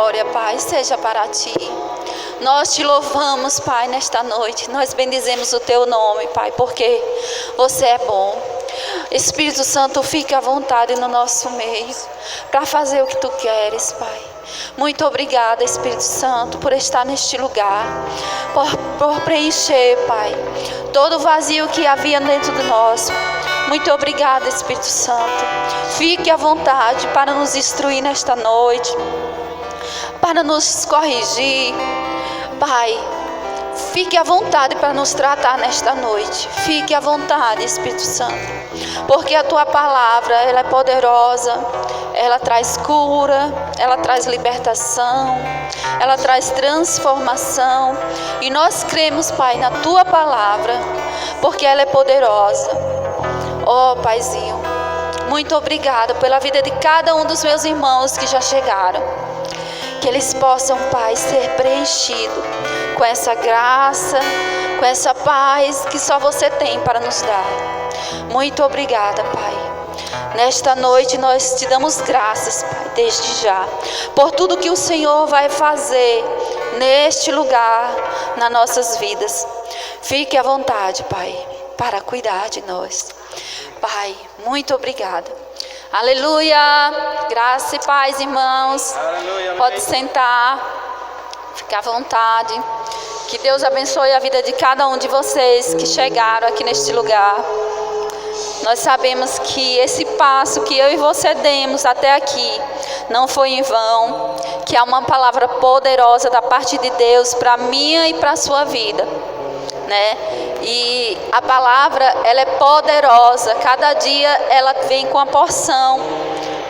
glória, Pai, seja para Ti. Nós Te louvamos, Pai, nesta noite. Nós bendizemos o Teu nome, Pai, porque Você é bom. Espírito Santo, fique à vontade no nosso meio para fazer o que Tu queres, Pai. Muito obrigada, Espírito Santo, por estar neste lugar, por preencher, Pai, todo o vazio que havia dentro de nós. Muito obrigada, Espírito Santo. Fique à vontade para nos instruir nesta noite, para nos corrigir. Pai, fique à vontade para nos tratar nesta noite. Fique à vontade, Espírito Santo, porque a Tua palavra, ela é poderosa, ela traz cura, ela traz libertação, ela traz transformação. E nós cremos, Pai, na Tua palavra, porque ela é poderosa. Oh, Paizinho, muito obrigada pela vida de cada um dos meus irmãos que já chegaram. Que eles possam, Pai, ser preenchidos com essa graça, com essa paz que só Você tem para nos dar. Muito obrigada, Pai. Nesta noite nós Te damos graças, Pai, desde já, por tudo que o Senhor vai fazer neste lugar, nas nossas vidas. Fique à vontade, Pai, para cuidar de nós. Pai, muito obrigada. Aleluia. Graça e paz, irmãos. Aleluia, pode sentar, fique à vontade. Que Deus abençoe a vida de cada um de vocês que chegaram aqui neste lugar. Nós sabemos que esse passo que eu e você demos até aqui não foi em vão, que há uma palavra poderosa da parte de Deus para a minha e para a sua vida, né? E a palavra, ela é poderosa. Cada dia ela vem com uma porção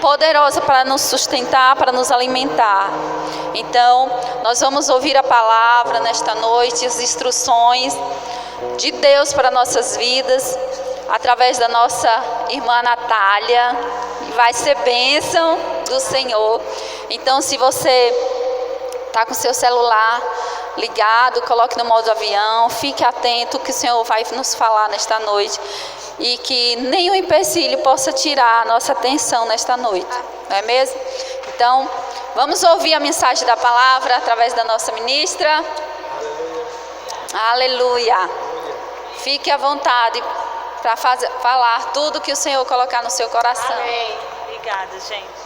poderosa para nos sustentar, para nos alimentar. Então, nós vamos ouvir a palavra nesta noite, as instruções de Deus para nossas vidas, através da nossa irmã Natália. Vai ser bênção do Senhor. Então, se você está com seu celular ligado, coloque no modo avião, fique atento que o Senhor vai nos falar nesta noite e que nenhum empecilho possa tirar a nossa atenção nesta noite, não é mesmo? Então, vamos ouvir a mensagem da palavra através da nossa ministra. Aleluia. Fique à vontade para falar tudo que o Senhor colocar no seu coração. Amém. Obrigada, gente.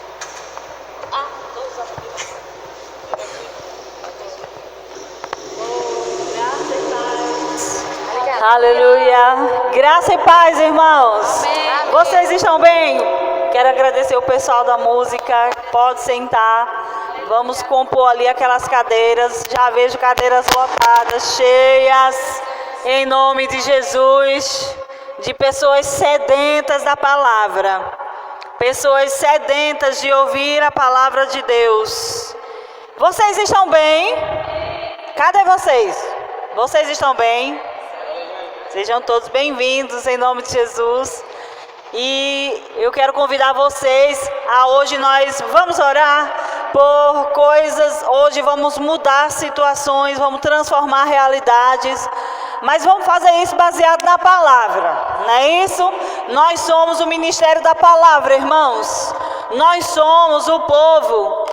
Aleluia. Graça e paz, irmãos. Amém. Vocês estão bem? Quero agradecer o pessoal da música. Pode sentar. Vamos compor ali aquelas cadeiras. Já vejo cadeiras lotadas, cheias, em nome de Jesus, de pessoas sedentas da palavra. Pessoas sedentas de ouvir a palavra de Deus. Vocês estão bem? Cadê vocês? Vocês estão bem? Sejam todos bem-vindos em nome de Jesus. E eu quero convidar vocês a hoje nós vamos orar por coisas. Hoje vamos mudar situações, vamos transformar realidades. Mas vamos fazer isso baseado na palavra, não é isso? Nós somos o ministério da palavra, irmãos. Nós somos o povo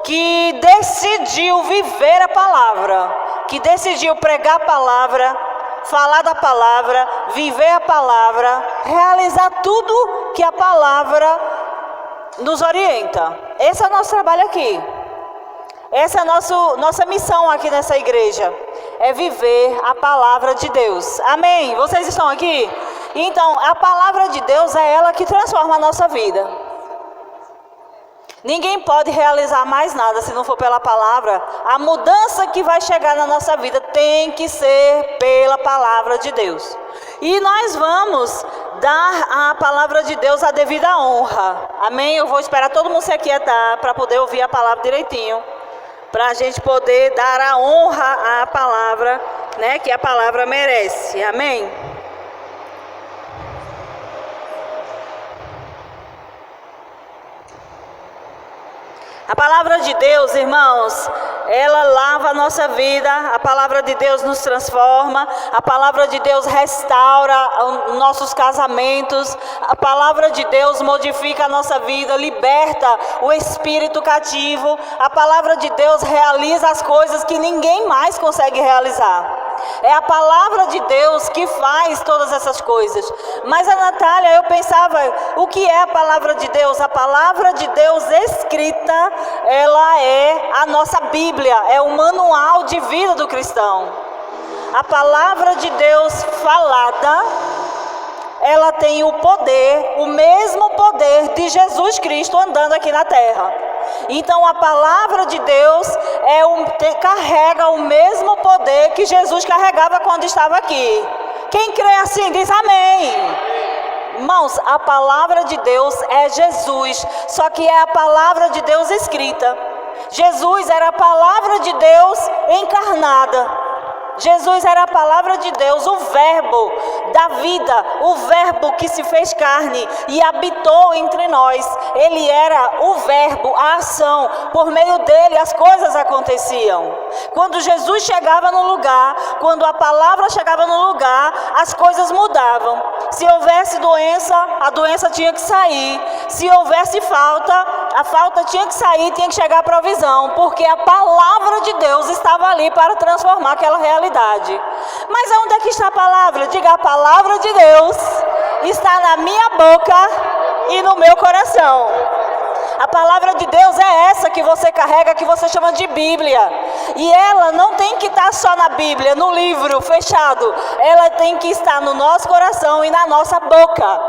que decidiu viver a palavra, que decidiu pregar a palavra, falar da palavra, viver a palavra, realizar tudo que a palavra nos orienta. Esse é o nosso trabalho aqui. Essa é a nossa missão aqui nessa igreja. É viver a palavra de Deus. Amém? Vocês estão aqui? Então, a palavra de Deus é ela que transforma a nossa vida. Ninguém pode realizar mais nada se não for pela palavra. A mudança que vai chegar na nossa vida tem que ser pela palavra de Deus. E nós vamos dar à palavra de Deus a devida honra. Amém? Eu vou esperar todo mundo se aquietar para poder ouvir a palavra direitinho. Para a gente poder dar a honra à palavra, né, que a palavra merece. Amém? A palavra de Deus, irmãos, ela lava a nossa vida, a palavra de Deus nos transforma, a palavra de Deus restaura nossos casamentos, a palavra de Deus modifica a nossa vida, liberta o espírito cativo, a palavra de Deus realiza as coisas que ninguém mais consegue realizar. É a palavra de Deus que faz todas essas coisas. Mas a Natália, eu pensava, o que é a palavra de Deus? A palavra de Deus escrita, ela é a nossa Bíblia, é o manual de vida do cristão. A palavra de Deus falada, ela tem o poder, o mesmo poder de Jesus Cristo andando aqui na terra. Então a palavra de Deus carrega o mesmo poder que Jesus carregava quando estava aqui. Quem crê assim diz amém. Irmãos, a palavra de Deus é Jesus, só que é a palavra de Deus escrita. Jesus era a palavra de Deus encarnada. Jesus era a palavra de Deus, o verbo da vida, o verbo que se fez carne e habitou entre nós. Ele era o verbo, a ação, por meio dele as coisas aconteciam. Quando Jesus chegava no lugar, quando a palavra chegava no lugar, as coisas mudavam. Se houvesse doença, a doença tinha que sair. Se houvesse falta, a falta tinha que sair, tinha que chegar a provisão, porque a palavra de Deus estava ali para transformar aquela realidade. Mas onde é que está a palavra? Diga, a palavra de Deus está na minha boca e no meu coração. A palavra de Deus é essa que você carrega, que você chama de Bíblia. E ela não tem que estar só na Bíblia, no livro fechado. Ela tem que estar no nosso coração e na nossa boca.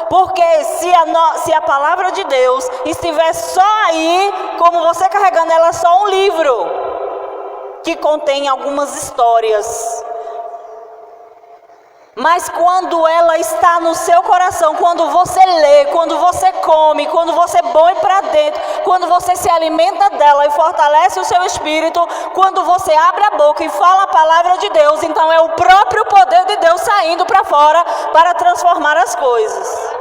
Porque se a palavra de Deus estiver só aí, como você carregando ela, é só um livro que contém algumas histórias. Mas quando ela está no seu coração, quando você lê, quando você come, quando você põe para dentro, quando você se alimenta dela e fortalece o seu espírito, quando você abre a boca e fala a palavra de Deus, então é o próprio poder de Deus saindo para fora para transformar as coisas.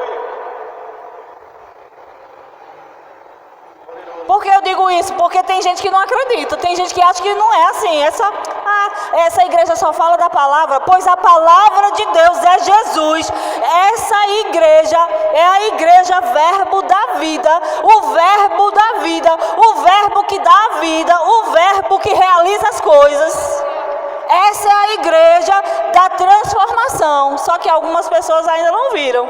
Por que eu digo isso? Porque tem gente que não acredita, tem gente que acha que não é assim, essa igreja só fala da palavra, pois a palavra de Deus é Jesus. Essa igreja é a igreja verbo da vida, o verbo da vida, o verbo que dá a vida, o verbo que realiza as coisas. Essa é a igreja da transformação, só que algumas pessoas ainda não viram.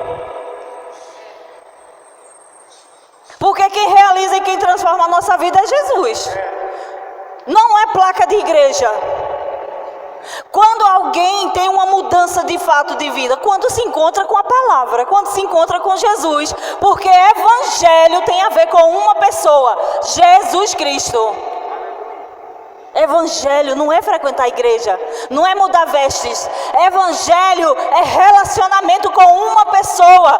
Porque quem realiza e quem transforma a nossa vida é Jesus. Não é placa de igreja. Quando alguém tem uma mudança de fato de vida, quando se encontra com a palavra, quando se encontra com Jesus, porque evangelho tem a ver com uma pessoa, Jesus Cristo. Evangelho não é frequentar a igreja, não é mudar vestes. Evangelho é relacionamento com uma pessoa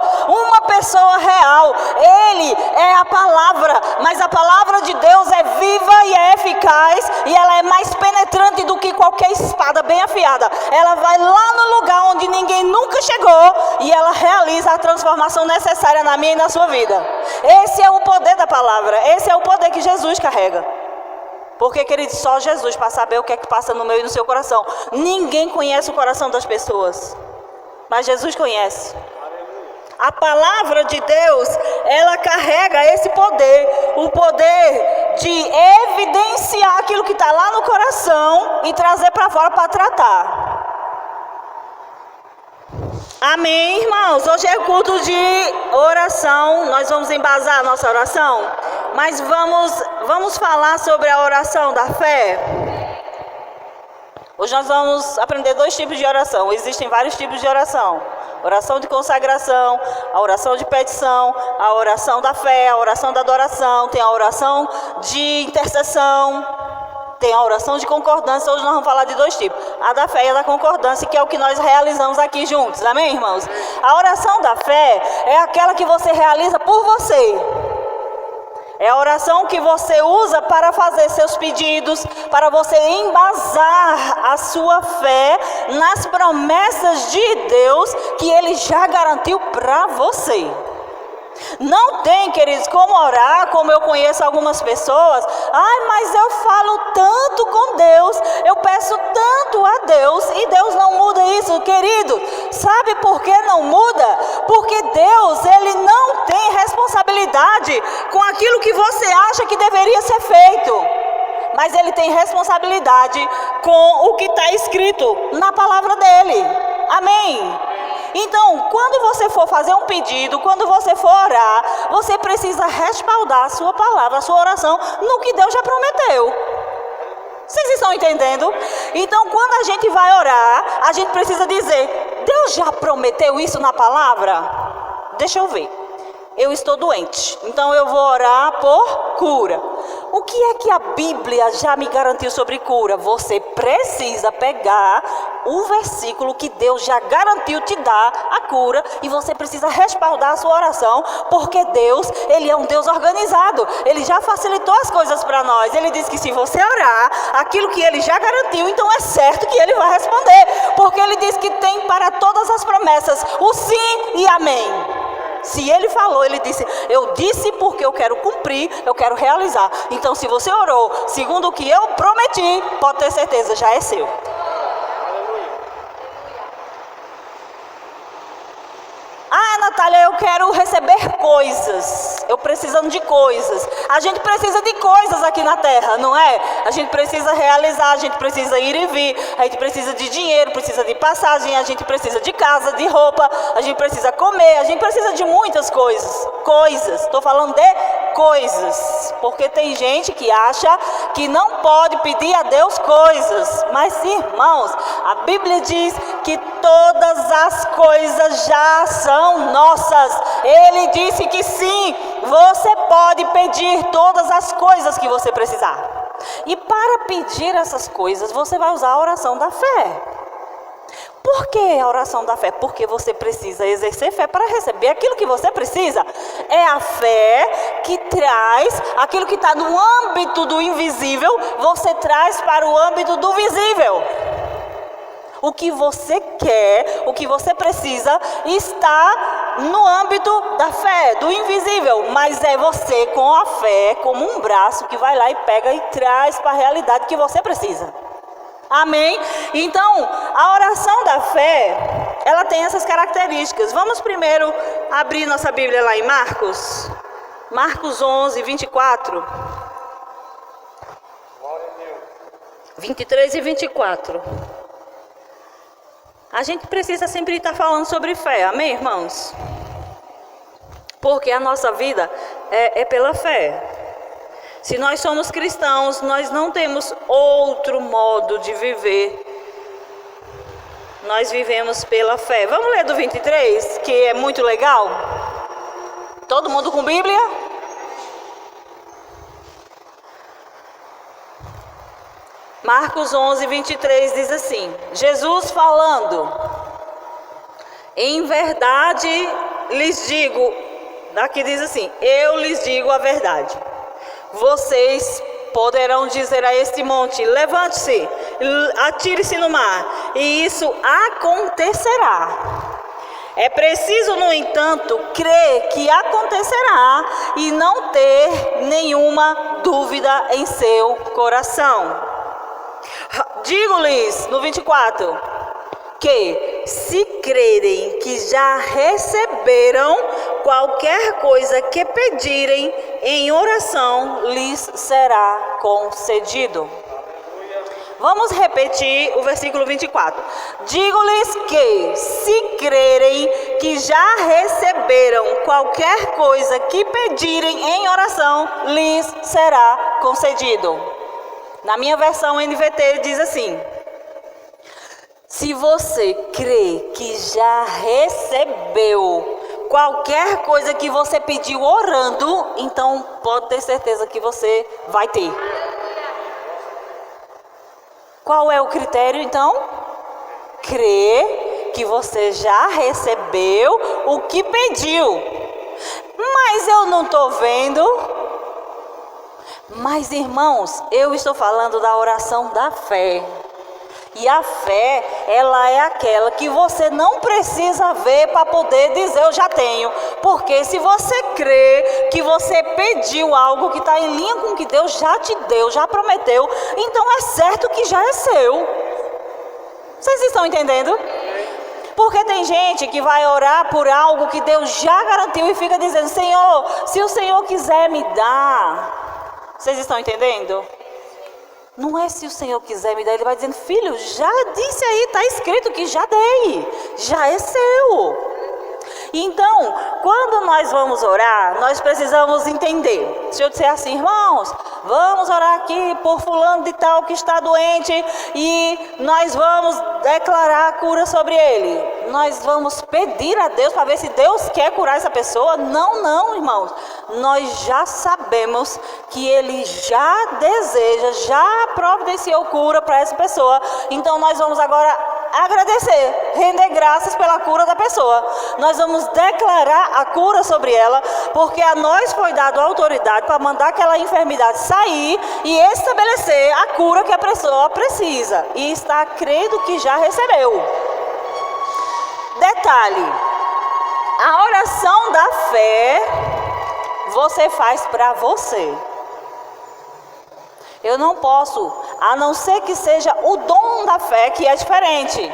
real. Ele é a palavra, mas a palavra de Deus é viva e é eficaz, e ela é mais penetrante do que qualquer espada bem afiada. Ela vai lá no lugar onde ninguém nunca chegou e ela realiza a transformação necessária na minha e na sua vida. Esse é o poder da palavra, esse é o poder que Jesus carrega. Porque, querido, só Jesus para saber o que é que passa no meu e no seu coração. Ninguém conhece o coração das pessoas, mas Jesus conhece. A palavra de Deus, ela carrega esse poder, o poder de evidenciar aquilo que está lá no coração e trazer para fora para tratar. Amém, irmãos? Hoje é culto de oração, nós vamos embasar a nossa oração, mas vamos falar sobre a oração da fé. Hoje nós vamos aprender 2 tipos de oração. Existem vários tipos de oração. Oração de consagração, a oração de petição, a oração da fé, a oração da adoração, tem a oração de intercessão, tem a oração de concordância. Hoje nós vamos falar de 2 tipos, a da fé e a da concordância, que é o que nós realizamos aqui juntos, amém, irmãos? A oração da fé é aquela que você realiza por você. É a oração que você usa para fazer seus pedidos, para você embasar a sua fé nas promessas de Deus que Ele já garantiu para você. Não tem, queridos, como orar, como eu conheço algumas pessoas. Ai, mas eu falo tanto com Deus, eu peço tanto a Deus e Deus não muda isso. Querido, sabe por que não muda? Porque Deus, Ele não tem responsabilidade com aquilo que você acha que deveria ser feito. Mas Ele tem responsabilidade com o que está escrito na palavra dEle. Amém? Então, quando você for fazer um pedido, quando você for orar, você precisa respaldar a sua palavra, a sua oração, no que Deus já prometeu. Vocês estão entendendo? Então, quando a gente vai orar, a gente precisa dizer: Deus já prometeu isso na palavra? Deixa eu ver. Eu estou doente, então eu vou orar por cura. O que é que a Bíblia já me garantiu sobre cura? Você precisa pegar o versículo que Deus já garantiu te dar a cura e você precisa respaldar a sua oração, porque Deus, Ele é um Deus organizado. Ele já facilitou as coisas para nós. Ele diz que se você orar aquilo que Ele já garantiu, então é certo que Ele vai responder, porque Ele diz que tem para todas as promessas o sim e amém. Se Ele falou, Ele disse: eu disse porque eu quero cumprir, eu quero realizar. Então, se você orou segundo o que eu prometi, pode ter certeza, já é seu. Ah, Natália, eu quero receber coisas. Eu precisando de coisas. A gente precisa de coisas aqui na terra, não é? A gente precisa realizar, a gente precisa ir e vir. A gente precisa de dinheiro, precisa de passagem. A gente precisa de casa, de roupa. A gente precisa comer. A gente precisa de muitas coisas. Coisas. Estou falando de coisas. Porque tem gente que acha que não pode pedir a Deus coisas. Mas, irmãos, a Bíblia diz que todas as coisas já são nossas. Ele disse que sim, você pode pedir todas as coisas que você precisar. E para pedir essas coisas, você vai usar a oração da fé. Por que a oração da fé? Porque você precisa exercer fé para receber aquilo que você precisa. É a fé que traz aquilo que está no âmbito do invisível, você traz para o âmbito do visível. O que você quer, o que você precisa, está no âmbito da fé, do invisível. Mas é você com a fé, como um braço, que vai lá e pega e traz para a realidade que você precisa. Amém? Então, a oração da fé, ela tem essas características. Vamos primeiro abrir nossa Bíblia lá em Marcos. Marcos 11, 24. 23 e 24. A gente precisa sempre estar falando sobre fé, amém, irmãos? Porque a nossa vida é pela fé. Se nós somos cristãos, nós não temos outro modo de viver. Nós vivemos pela fé. Vamos ler do 23, que é muito legal? Todo mundo com Bíblia? Marcos 11, 23 diz assim: Jesus falando: em verdade lhes digo, aqui diz assim: eu lhes digo a verdade. Vocês poderão dizer a este monte: levante-se, atire-se no mar, e isso acontecerá. É preciso, no entanto, crer que acontecerá e não ter nenhuma dúvida em seu coração. Digo-lhes, no 24, que se crerem que já receberam qualquer coisa que pedirem em oração, lhes será concedido. Vamos repetir o versículo 24. Digo-lhes que se crerem que já receberam qualquer coisa que pedirem em oração, lhes será concedido. Na minha versão NVT diz assim: se você crê que já recebeu qualquer coisa que você pediu orando, então pode ter certeza que você vai ter. Qual é o critério então? Crer que você já recebeu o que pediu. Mas eu não estou vendo. Mas, irmãos, eu estou falando da oração da fé. E a fé, ela é aquela que você não precisa ver para poder dizer eu já tenho. Porque se você crê que você pediu algo que está em linha com o que Deus já te deu, já prometeu, então é certo que já é seu. Vocês estão entendendo? Porque tem gente que vai orar por algo que Deus já garantiu e fica dizendo, Senhor, se o Senhor quiser me dar. Vocês estão entendendo? Não é se o Senhor quiser me dar, Ele vai dizendo, filho, já disse aí, está escrito que já dei, já é seu. Então, quando nós vamos orar, nós precisamos entender. Se eu disser assim, irmãos, vamos orar aqui por fulano de tal que está doente e nós vamos declarar a cura sobre ele. Nós vamos pedir a Deus para ver se Deus quer curar essa pessoa? Não, irmãos. Nós já sabemos que Ele já deseja, já providenciou cura para essa pessoa. Então, nós vamos agora agradecer, render graças pela cura da pessoa. Nós vamos declarar a cura sobre ela, porque a nós foi dado a autoridade para mandar aquela enfermidade sair e estabelecer a cura que a pessoa precisa. E está crendo que já recebeu. Detalhe, a oração da fé você faz para você. Eu não posso, a não ser que seja o dom da fé que é diferente.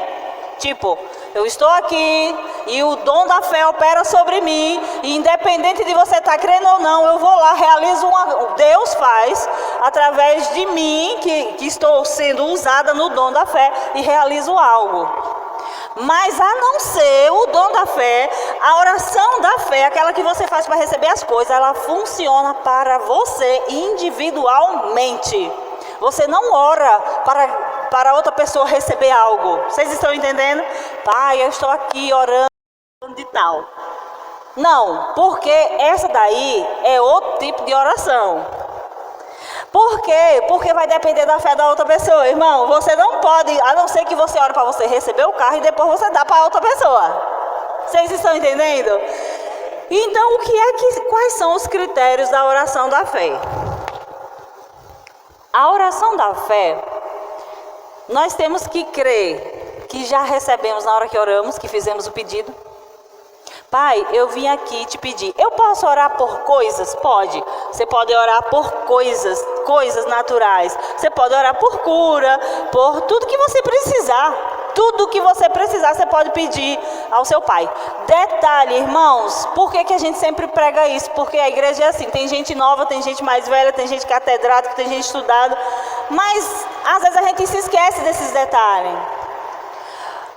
Tipo, eu estou aqui e o dom da fé opera sobre mim, e independente de você estar crendo ou não, eu vou lá, realizo Deus faz através de mim, que estou sendo usada no dom da fé, e realizo algo. Mas a não ser o dom da fé, a oração da fé, aquela que você faz para receber as coisas, ela funciona para você individualmente. Você não ora para outra pessoa receber algo. Vocês estão entendendo? Pai, eu estou aqui orando de tal. Não, porque essa daí é outro tipo de oração. Por quê? Porque vai depender da fé da outra pessoa. Irmão, você não pode, a não ser que você ore para você receber o carro e depois você dá para outra pessoa. Vocês estão entendendo? Então, quais são os critérios da oração da fé? A oração da fé, nós temos que crer que já recebemos na hora que oramos, que fizemos o pedido. Pai, eu vim aqui te pedir. Eu posso orar por coisas? Pode. Você pode orar por coisas naturais. Você pode orar por cura, por tudo que você precisar. Tudo que você precisar, você pode pedir ao seu Pai. Detalhe, irmãos, por que a gente sempre prega isso? Porque a igreja é assim, tem gente nova, tem gente mais velha, tem gente catedrática, tem gente estudada. Mas, às vezes, a gente se esquece desses detalhes.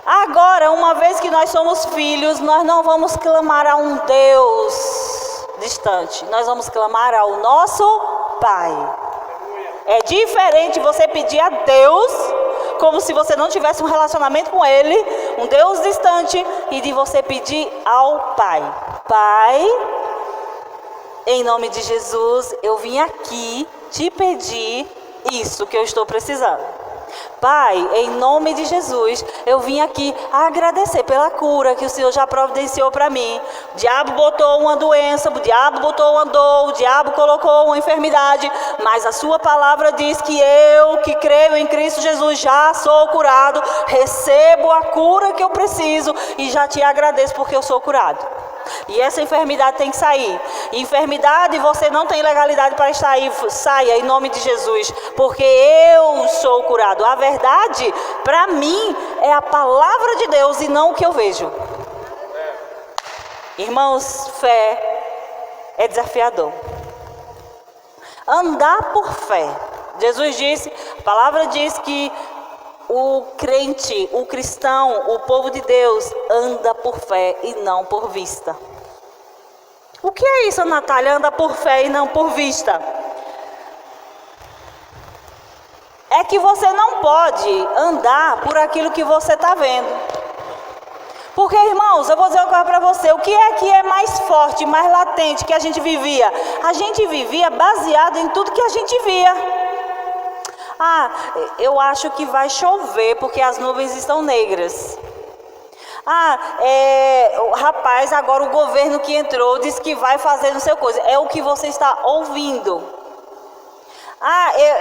Agora, uma vez que nós somos filhos, nós não vamos clamar a um Deus distante. Nós vamos clamar ao nosso Pai. É diferente você pedir a Deus, como se você não tivesse um relacionamento com Ele, um Deus distante, e de você pedir ao Pai. Pai, em nome de Jesus, eu vim aqui te pedir isso que eu estou precisando. Pai, em nome de Jesus, eu vim aqui agradecer pela cura que o Senhor já providenciou para mim. O diabo botou uma doença, o diabo botou uma dor, o diabo colocou uma enfermidade, mas a sua palavra diz que eu, que creio em Cristo Jesus, já sou curado, recebo a cura que eu preciso e já te agradeço porque eu sou curado. E essa enfermidade tem que sair. Enfermidade, você não tem legalidade para estar aí. Saia em nome de Jesus, porque eu sou curado. A verdade, para mim, é a palavra de Deus e não o que eu vejo. Irmãos, fé é desafiador. Andar por fé. Jesus disse, a palavra diz que o crente, o cristão, o povo de Deus anda por fé e não por vista. O que é isso, Natália? Anda por fé e não por vista. É que você não pode andar por aquilo que você está vendo. Porque, irmãos, eu vou dizer uma coisa para você. O que é mais forte, mais latente que a gente vivia? A gente vivia baseado em tudo que a gente via. Ah, eu acho que vai chover porque as nuvens estão negras. Rapaz, agora o governo que entrou disse que vai fazer não sei coisa. É o que você está ouvindo.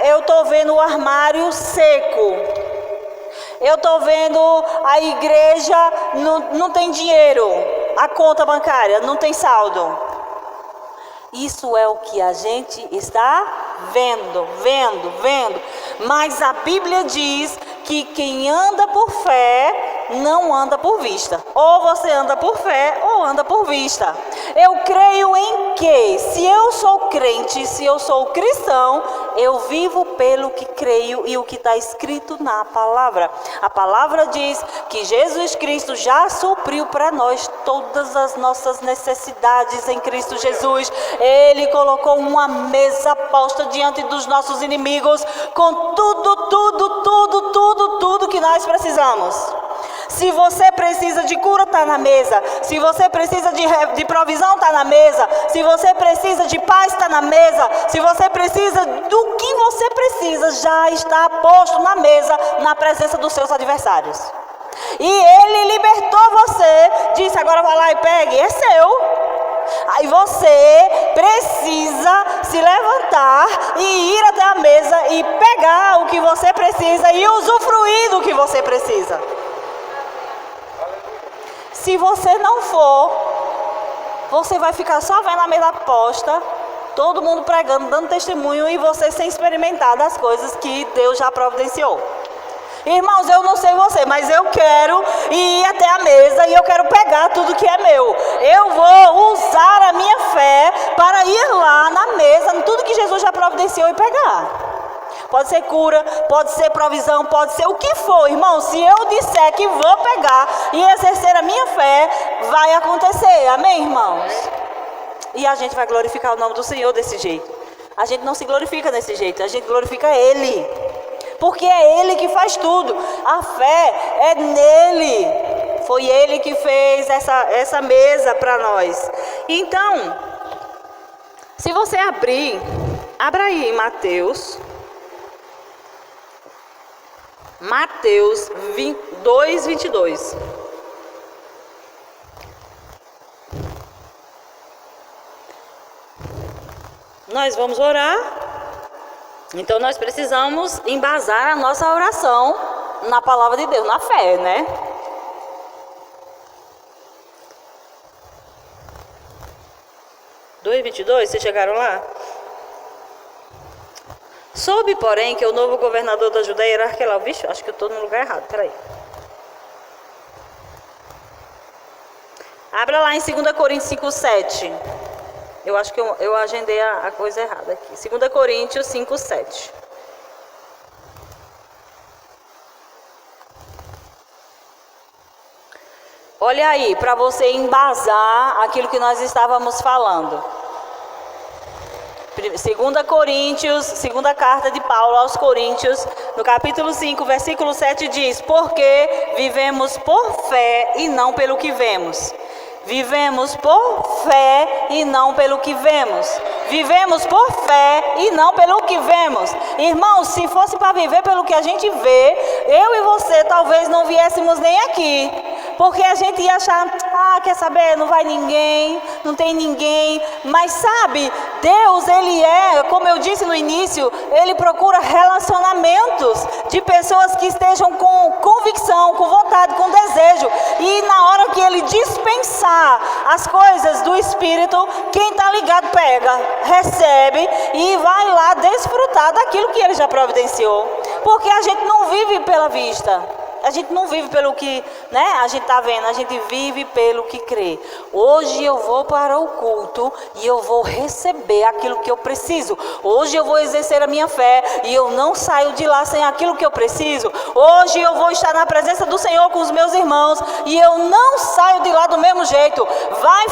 Eu estou vendo o armário seco. Eu estou vendo a igreja não tem dinheiro, a conta bancária não tem saldo. Isso é o que a gente está vendo. Mas a Bíblia diz que quem anda por fé não anda por vista. Ou você anda por fé ou anda por vista. Eu creio em que, se eu sou crente, se eu sou cristão, eu vivo pelo que creio e o que está escrito na palavra. A palavra diz que Jesus Cristo já supriu para nós todas as nossas necessidades em Cristo Jesus. Ele colocou uma mesa posta diante dos nossos inimigos com tudo que nós precisamos. Se você precisa de cura, está na mesa. Se você precisa de provisão, está na mesa. Se você precisa de paz, está na mesa. Se você precisa do que você precisa, já está posto na mesa, na presença dos seus adversários. E Ele libertou você, disse: agora vai lá e pegue, é seu. Aí você precisa se levantar e ir até a mesa e pegar o que você precisa e usufruir do que você precisa. Se você não for, você vai ficar só vendo a mesa posta, todo mundo pregando, dando testemunho, e você sem experimentar das coisas que Deus já providenciou. Irmãos, eu não sei você, mas eu quero ir até a mesa e eu quero pegar tudo que é meu. Eu vou usar a minha fé para ir lá na mesa, tudo que Jesus já providenciou, e pegar. Pode ser cura, pode ser provisão, pode ser o que for, irmão. Se eu disser que vou pegar e exercer a minha fé, vai acontecer. Amém, irmãos? E a gente vai glorificar o nome do Senhor desse jeito. A gente não se glorifica desse jeito, a gente glorifica Ele. Porque é Ele que faz tudo. A fé é nele. Foi Ele que fez essa mesa para nós. Então, se você abra aí em Mateus 2:22. Nós vamos orar. Então nós precisamos embasar a nossa oração na palavra de Deus, na fé, né? (2:22), vocês chegaram lá? Soube, porém, que o novo governador da Judeia era Arquelau. Vixe, acho que eu estou no lugar errado, peraí. Abra lá em 2 Coríntios 5:7. Eu acho que eu agendei a coisa errada aqui. 2 Coríntios 5:7. Olha aí, para você embasar aquilo que nós estávamos falando. 2 Coríntios, segunda carta de Paulo aos Coríntios, no capítulo 5, versículo 7 diz: porque vivemos por fé e não pelo que vemos. Vivemos por fé e não pelo que vemos. Vivemos por fé e não pelo que vemos. Irmãos, se fosse para viver pelo que a gente vê, eu e você talvez não viéssemos nem aqui. Porque a gente ia achar: quer saber, não vai ninguém, não tem ninguém. Mas sabe, Deus, Ele como eu disse no início, Ele procura relacionamentos de pessoas que estejam com convicção, com vontade, com desejo. E na hora que Ele dispensar as coisas do Espírito, quem está ligado pega, recebe e vai lá desfrutar daquilo que Ele já providenciou. Porque a gente não vive pela vista. A gente não vive pelo que, a gente está vendo, a gente vive pelo que crê. Hoje eu vou para o culto e eu vou receber aquilo que eu preciso. Hoje eu vou exercer a minha fé e eu não saio de lá sem aquilo que eu preciso. Hoje eu vou estar na presença do Senhor com os meus irmãos e eu não saio de lá do mesmo jeito. Vai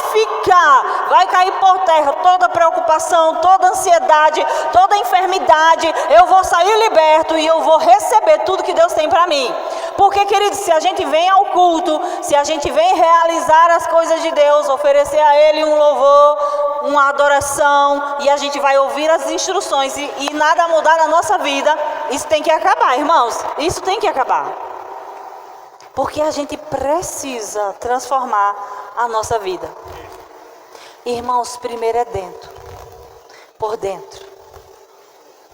cair por terra toda preocupação, toda ansiedade, toda enfermidade. Eu vou sair liberto e eu vou receber tudo que Deus tem para mim. Porque, queridos, se a gente vem ao culto, se a gente vem realizar as coisas de Deus, oferecer a Ele um louvor, uma adoração, e a gente vai ouvir as instruções e nada mudar na nossa vida, isso tem que acabar, irmãos. Isso tem que acabar. Porque a gente precisa transformar a nossa vida. Irmãos, primeiro é dentro. Por dentro.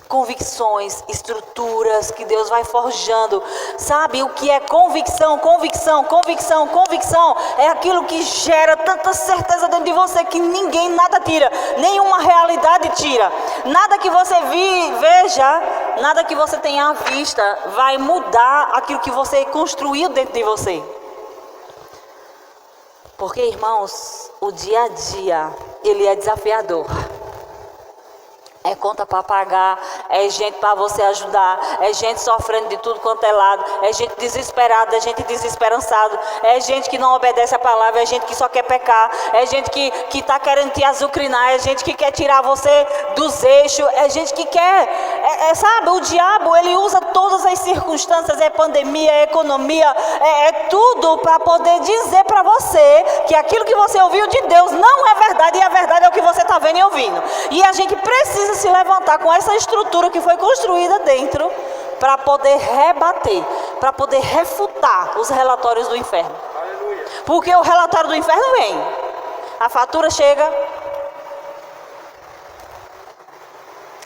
convicções, estruturas que Deus vai forjando. Sabe o que é convicção? Convicção, convicção, convicção é aquilo que gera tanta certeza dentro de você que ninguém, nada tira, nenhuma realidade tira. Nada que você veja, nada que você tenha à vista vai mudar aquilo que você construiu dentro de você. Porque, irmãos, o dia a dia, ele é desafiador. É conta para pagar, é gente para você ajudar, é gente sofrendo de tudo quanto é lado, é gente desesperada, é gente desesperançada, é gente que não obedece a palavra, é gente que só quer pecar, é gente que está querendo te azucrinar, é gente que quer tirar você dos eixos, é gente que quer, sabe, o diabo ele usa todas as circunstâncias, é pandemia, é economia, é tudo para poder dizer para você que aquilo que você ouviu de Deus não é verdade, e a verdade é o que você está vendo e ouvindo. E a gente precisa se levantar com essa estrutura que foi construída dentro para poder rebater, para poder refutar os relatórios do inferno. Porque o relatório do inferno vem, a fatura chega,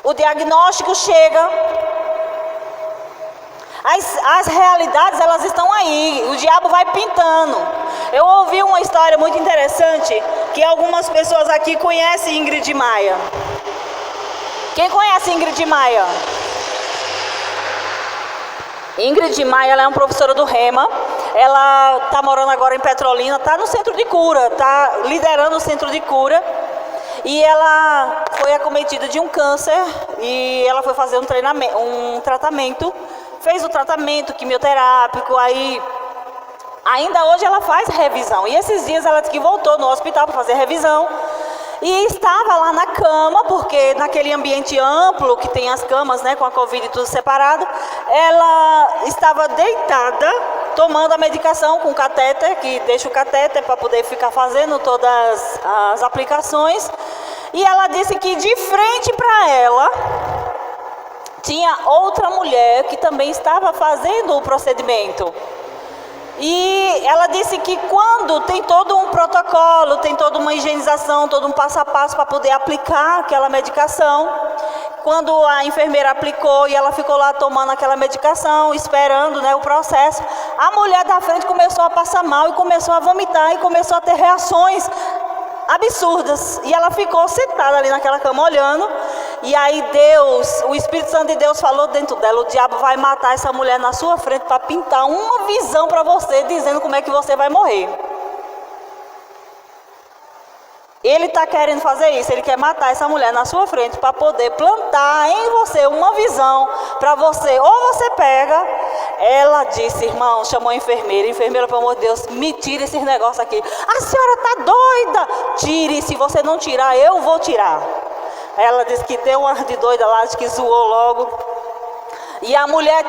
o diagnóstico chega, as realidades elas estão aí, o diabo vai pintando. Eu ouvi uma história muito interessante que algumas pessoas aqui conhecem Ingrid Maia. Quem conhece Ingrid Maia? Ingrid Maia, ela é uma professora do Rema. Ela está morando agora em Petrolina, está no centro de cura, está liderando o centro de cura. E ela foi acometida de um câncer e ela foi fazer um tratamento. Fez o tratamento quimioterápico, aí ainda hoje ela faz revisão. E esses dias ela disse que voltou no hospital para fazer revisão. E estava lá na cama, porque naquele ambiente amplo que tem as camas, né, com a Covid e tudo separado, ela estava deitada, tomando a medicação com catéter, que deixa o catéter para poder ficar fazendo todas as aplicações. E ela disse que de frente para ela tinha outra mulher que também estava fazendo o procedimento. E ela disse que quando tem todo um protocolo, tem toda uma higienização, todo um passo a passo para poder aplicar aquela medicação, quando a enfermeira aplicou e ela ficou lá tomando aquela medicação, esperando, né, o processo, a mulher da frente começou a passar mal e começou a vomitar e começou a ter reações absurdas. E ela ficou sentada ali naquela cama olhando. E aí Deus, o Espírito Santo de Deus falou dentro dela: o diabo vai matar essa mulher na sua frente para pintar uma visão para você, dizendo como é que você vai morrer. Ele está querendo fazer isso, ele quer matar essa mulher na sua frente para poder plantar em você uma visão para você, ou você pega. Ela disse, irmão, chamou a enfermeira, pelo amor de Deus, me tira esses negócios aqui. A senhora está doida? Tire, se você não tirar, eu vou tirar. Ela disse que deu uma de doida lá, que zoou logo. E a mulher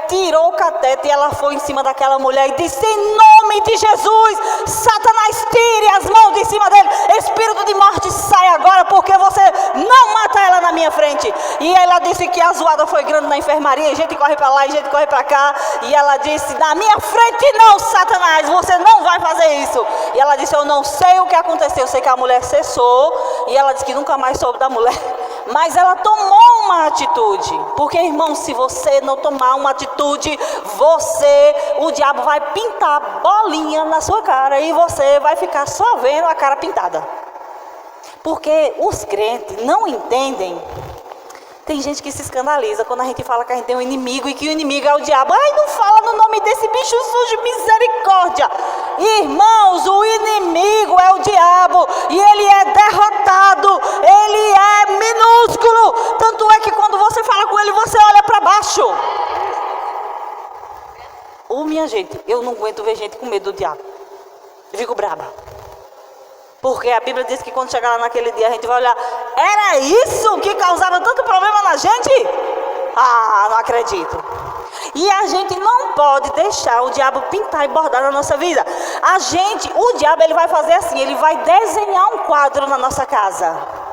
tirou o cateter e ela foi em cima daquela mulher e disse: em nome de Jesus, Satanás, tire as mãos de cima dele. Espírito de morte, sai agora, porque você não mata ela na minha frente. E ela disse que a zoada foi grande na enfermaria, e gente corre para lá e gente corre para cá. E ela disse: na minha frente não, Satanás, você não vai fazer isso. E ela disse: eu não sei o que aconteceu, eu sei que a mulher cessou. E ela disse que nunca mais soube da mulher. Mas ela tomou uma atitude. Porque, irmão, se você não tomar uma atitude, o diabo vai pintar bolinha na sua cara e você vai ficar só vendo a cara pintada. Porque os crentes não entendem. Tem gente que se escandaliza quando a gente fala que a gente tem um inimigo e que o inimigo é o diabo. Ai, não fala no nome desse bicho sujo, misericórdia. Irmãos, o inimigo é o diabo e ele é derrotado, ele é minúsculo. Tanto é que quando você fala com ele, você olha para baixo. Minha gente, eu não aguento ver gente com medo do diabo. Eu fico brava. Porque a Bíblia diz que quando chegar lá naquele dia, a gente vai olhar: era isso que causava tanto problema na gente? Ah, não acredito. E a gente não pode deixar o diabo pintar e bordar na nossa vida. O diabo, ele vai fazer assim, ele vai desenhar um quadro na nossa casa.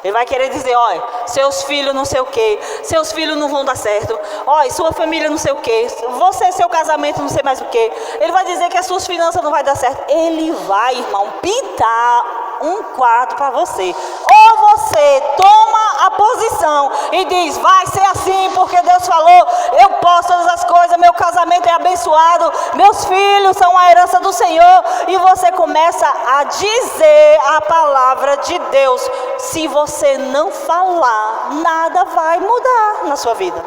Ele vai querer dizer: olha, seus filhos não sei o que, seus filhos não vão dar certo, olha, sua família não sei o que, você, seu casamento não sei mais o que. Ele vai dizer que as suas finanças não vai dar certo. Ele vai, irmão, pintar um quadro para você. Ou você toma a posição e diz, vai ser assim, porque Deus falou, eu posso todas as coisas, meu casamento é abençoado, meus filhos são a herança do Senhor, e você começa a dizer a palavra de Deus. Se você não falar, nada vai mudar na sua vida.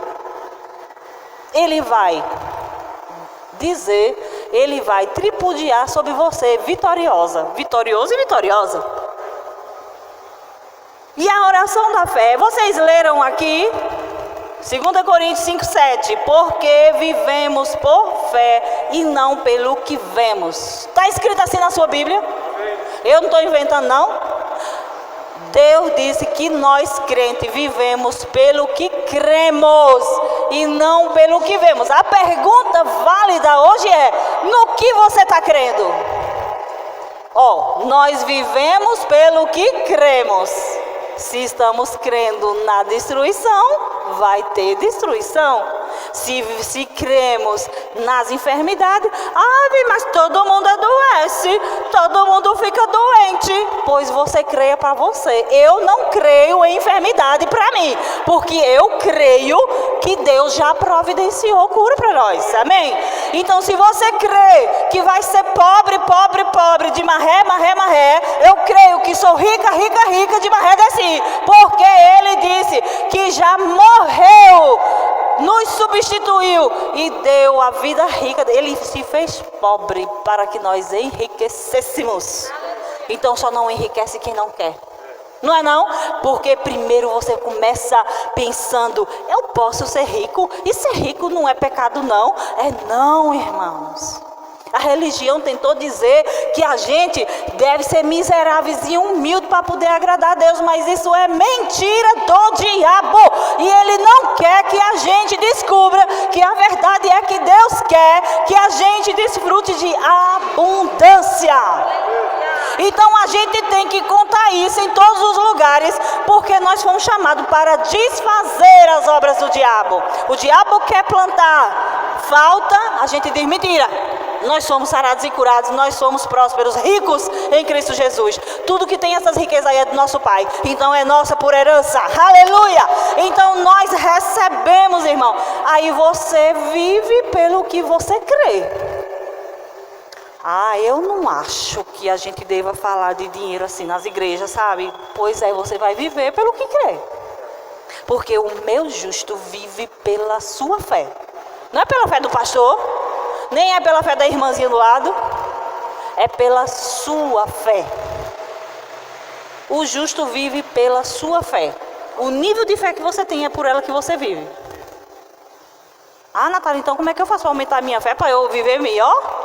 Ele vai dizer, ele vai tripudiar sobre você, vitoriosa, vitorioso e vitoriosa. E a oração da fé, vocês leram aqui, 2 Coríntios 5:7, porque vivemos por fé e não pelo que vemos. Está escrito assim na sua Bíblia? Eu não estou inventando não. Deus disse que nós crentes vivemos pelo que cremos e não pelo que vemos. A pergunta válida hoje é, no que você está crendo? Nós vivemos pelo que cremos. Se estamos crendo na destruição, vai ter destruição. Se cremos nas enfermidades, mas todo mundo adoece, todo mundo fica doente. Pois você creia para você. Eu não creio em enfermidade para mim, porque eu creio que Deus já providenciou cura para nós, amém? Então se você crê que vai ser pobre, pobre, pobre, de maré, maré, maré, eu creio que sou rica, rica, rica, de maré, desci, porque Ele disse que já morreu, nos substituiu e deu a vida rica. Ele se fez pobre para que nós enriquecêssemos. Então só não enriquece quem não quer. Não é não? Porque primeiro você começa pensando, eu posso ser rico, e ser rico não é pecado não. É não, irmãos. A religião tentou dizer que a gente deve ser miseráveis e humilde para poder agradar a Deus, mas isso é mentira do diabo. E ele não quer que a gente descubra que a verdade é que Deus quer que a gente desfrute de abundância. Então a gente tem que contar isso em todos os lugares, porque nós fomos chamados para desfazer as obras do diabo. O diabo quer plantar falta, a gente diz mentira. Nós somos sarados e curados, nós somos prósperos, ricos em Cristo Jesus. Tudo que tem essas riquezas aí é do nosso Pai, então é nossa por herança, aleluia. Então nós recebemos, irmão. Aí você vive pelo que você crê. Eu não acho que a gente deva falar de dinheiro assim nas igrejas, sabe? Pois é, você vai viver pelo que crê. Porque o meu justo vive pela sua fé. Não é pela fé do pastor, nem é pela fé da irmãzinha do lado, é pela sua fé. O justo vive pela sua fé. O nível de fé que você tem é por ela que você vive. Natália, então como é que eu faço para aumentar a minha fé para eu viver melhor?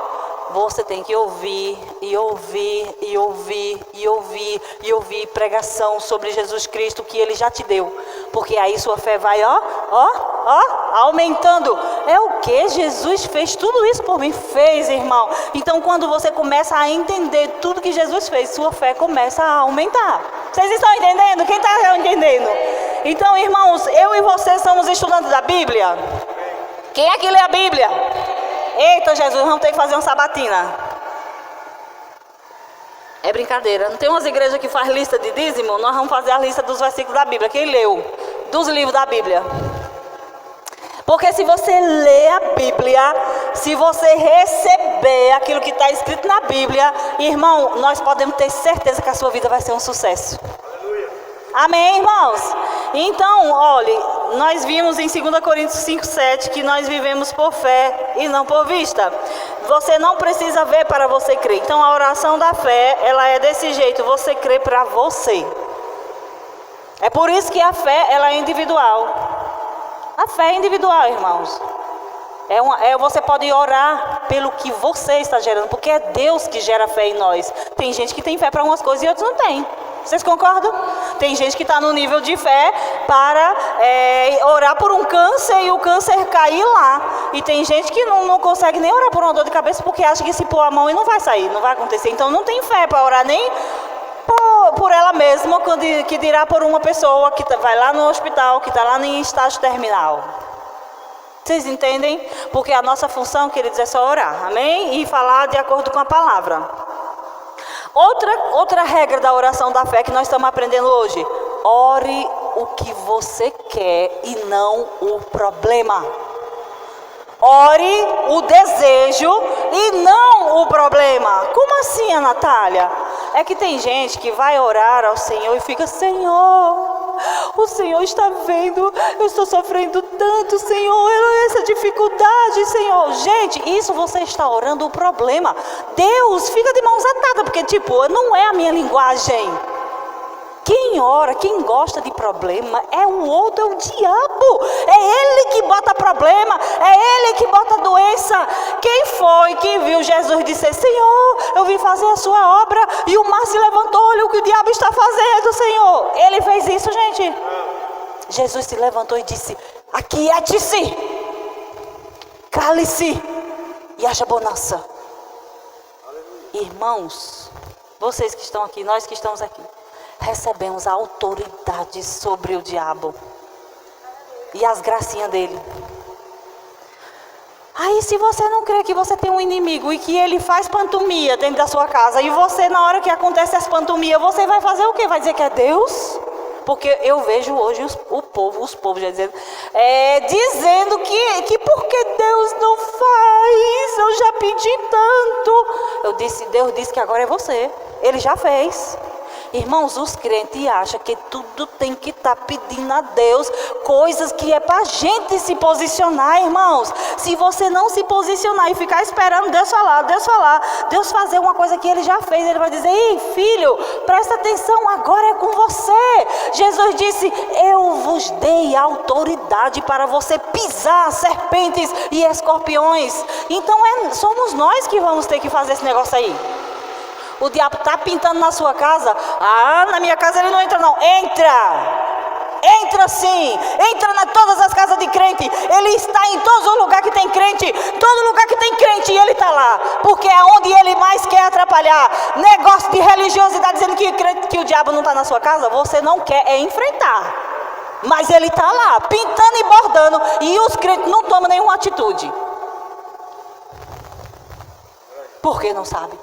Você tem que ouvir e ouvir e ouvir e ouvir e ouvir pregação sobre Jesus Cristo que Ele já te deu. Porque aí sua fé vai, aumentando. É o que? Jesus fez tudo isso por mim? Fez, irmão. Então quando você começa a entender tudo que Jesus fez, sua fé começa a aumentar. Vocês estão entendendo? Quem está entendendo? Então, irmãos, eu e você somos estudantes da Bíblia. Quem é que lê a Bíblia? Eita, Jesus, vamos ter que fazer uma sabatina. É brincadeira. Não tem umas igrejas que faz lista de dízimo? Nós vamos fazer a lista dos versículos da Bíblia. Quem leu? Dos livros da Bíblia. Porque se você lê a Bíblia, se você receber aquilo que está escrito na Bíblia, irmão, nós podemos ter certeza que a sua vida vai ser um sucesso. Amém, irmãos? Então, olhe, nós vimos em 2 Coríntios 5:7 que nós vivemos por fé e não por vista. Você não precisa ver para você crer. Então, a oração da fé, ela é desse jeito, você crê para você. É por isso que a fé, ela é individual. A fé é individual, irmãos. Você pode orar pelo que você está gerando, porque é Deus que gera fé em nós. Tem gente que tem fé para umas coisas e outros não tem. Vocês concordam? Tem gente que está no nível de fé para orar por um câncer e o câncer cair lá. E tem gente que não consegue nem orar por uma dor de cabeça porque acha que se pôr a mão e não vai sair, não vai acontecer. Então não tem fé para orar nem por ela mesma, que dirá por uma pessoa que vai lá no hospital, que está lá em estágio terminal. Vocês entendem? Porque a nossa função, queridos, é só orar, amém? E falar de acordo com a palavra. Outra regra da oração da fé que nós estamos aprendendo hoje: ore o que você quer e não o problema. Ore o desejo e não o problema. Como assim, Ana Natália? É que tem gente que vai orar ao Senhor e fica: Senhor, o Senhor está vendo, eu estou sofrendo tanto, Senhor, essa dificuldade, Senhor. Gente, isso você está orando o problema. Deus fica de mãos atadas, porque não é a minha linguagem. Quem ora, quem gosta de problema é o outro, é o diabo. É ele que bota problema, é ele que bota doença. Quem foi que viu Jesus dizer: Senhor, eu vim fazer a sua obra, e o mar se levantou, olha o que o diabo está fazendo, Senhor. Ele fez isso, gente. Jesus se levantou e disse: aquiete-se, cale-se e haja bonança. Irmãos, vocês que estão aqui, nós que estamos aqui, recebemos a autoridade sobre o diabo e as gracinhas dele. Aí, se você não crê que você tem um inimigo e que ele faz pantomia dentro da sua casa, e você, na hora que acontece essa pantomia, você vai fazer o quê? Vai dizer que é Deus? Porque eu vejo hoje os povos já dizendo, dizendo que porque Deus não faz, eu já pedi tanto. Deus disse que agora é você, ele já fez. Irmãos, os crentes acham que tudo tem que estar pedindo a Deus, coisas que é para a gente se posicionar, irmãos. Se você não se posicionar e ficar esperando Deus falar, Deus fazer uma coisa que Ele já fez, Ele vai dizer: ei, filho, presta atenção, agora é com você. Jesus disse: eu vos dei autoridade para você pisar serpentes e escorpiões. Então somos nós que vamos ter que fazer esse negócio aí. O diabo está pintando na sua casa. Ah, na minha casa ele não entra não. Entra sim. Entra em todas as casas de crente. Ele está em todos os lugares que tem crente. Todo lugar que tem crente ele está lá. Porque é onde ele mais quer atrapalhar. Negócio de religiosidade dizendo que o diabo não está na sua casa. Você não quer enfrentar. Mas ele está lá, pintando e bordando. E os crentes não tomam nenhuma atitude. Por que não sabe?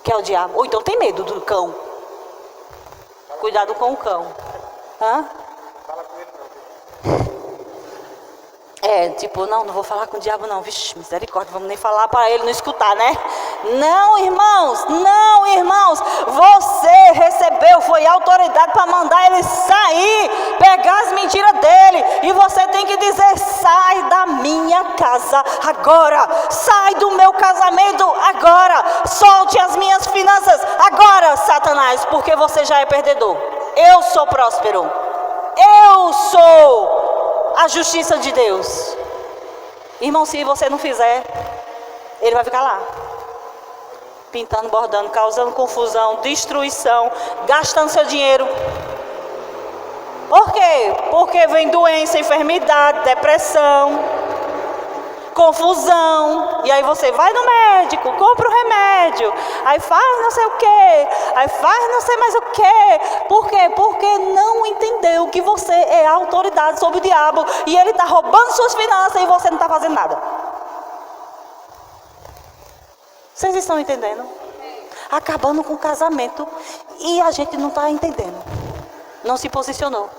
Que é o diabo. Ou então tem medo do cão. Cuidado com o cão. Hã? Fala com ele não. Não vou falar com o diabo não. Vixe, misericórdia, vamos nem falar para ele não escutar, né? Não, irmãos. Você recebeu, foi autoridade para mandar ele sair, pegar as mentiras dele. E você tem que dizer: sai da minha casa agora. Sai do meu casamento agora. Solte as minhas finanças agora, Satanás, porque você já é perdedor. Eu sou próspero. Eu sou a justiça de Deus. Irmão, se você não fizer, ele vai ficar lá, pintando, bordando, causando confusão, destruição, gastando seu dinheiro. Por quê? Porque vem doença, enfermidade, depressão, confusão. E aí você vai no médico, compra o remédio, aí faz não sei o quê, aí faz não sei mais o quê. Por quê? Porque não entendeu que você é a autoridade sobre o diabo e ele está roubando suas finanças e você não está fazendo nada. Vocês estão entendendo? Acabando com o casamento e a gente não está entendendo. Não se posicionou.